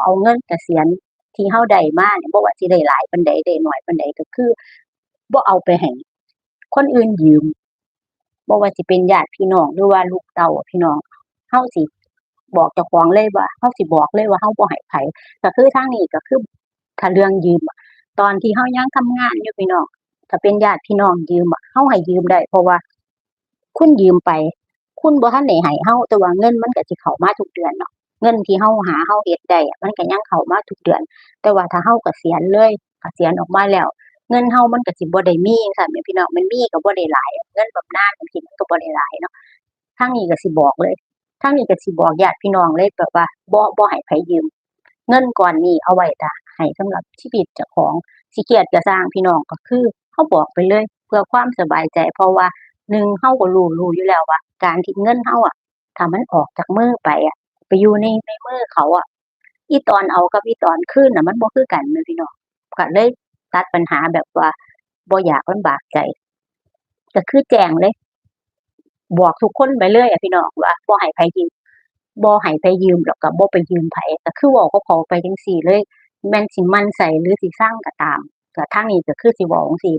เอาเงินเกษียณที่เฮาได้มาเนี่ยบ่ว่าสิได้หลายปานใดได้น้อยปานใดก็คือบ่เอาไปให้คนอื่นยืมบ่ว่าสิเป็นญาติพี่น้องหรือว่าลูกเต้าพี่น้องเฮาสิบอกเจ้าของเลยว่าเฮาสิบอกเลยว่าเฮาบ่ให้ไผก็คือทางนี้ก็คือถ้าเรื่องยืมอะตอนที่เฮายังทำงานอยู่พี่น้องถ้าเป็นญาติพี่น้องยืมอะเฮาให้ยืมได้เพราะว่าคุณยืมไปคุณบ่ทันได้ให้เฮาแต่ว่าเงินมันก็สิเข้ามาทุกเดือนเนาะเงินที่เฮาหาเฮาเฮ็ดได้อะมันก็ยังเข้ามาทุกเดือนแต่ว่าถ้าเฮาเกษียณเลยเกษียณออกมาแล้วเงินเฮามันก็สิบ่ได้มีจั่งซั้นแหมพี่น้องมันมีก็บ่ได้หลายเงินบำนาญจั่งซี้มันก็บ่ได้หลายเนาะทางนี้ก็สิบอกเลยทางนี้ก็สิบอกญาติพี่น้องเลยแบบว่าบ่ให้ไผยืมเงินก้อนนี้เอาไว้ท่าให้สำหรับชีวิตเจ้าของสิเครียดก็สร้างพี่น้องก็คือเฮาบอกไปเลยเพื่อความสบายใจเพราะว่าหนึ่งเฮาก็รู้อยู่แล้วว่าการที่เงินเฮาอะถ้ามันออกจากมือไปอะไปอยู่ในมือเขาอะอีตอนเอากับอีตอนคืนน่ะมันบ่คือกันแหมพี่น้องก็เลยตัดปัญหาแบบว่าบ่อยากลำบากใจก็คือแจ้งเลยบอกทุกคนไปเลยอะพี่น้องว่าบ่ให้ไผยืมแล้วก็บ่ไปยืมไผก็คือเว้ากับเขาไปจั่งซี้เลยแม่นสิหมั่นไส้หรือสิชังก็ตามก็ทางนี้ก็คือสิเว้าจั่งซี้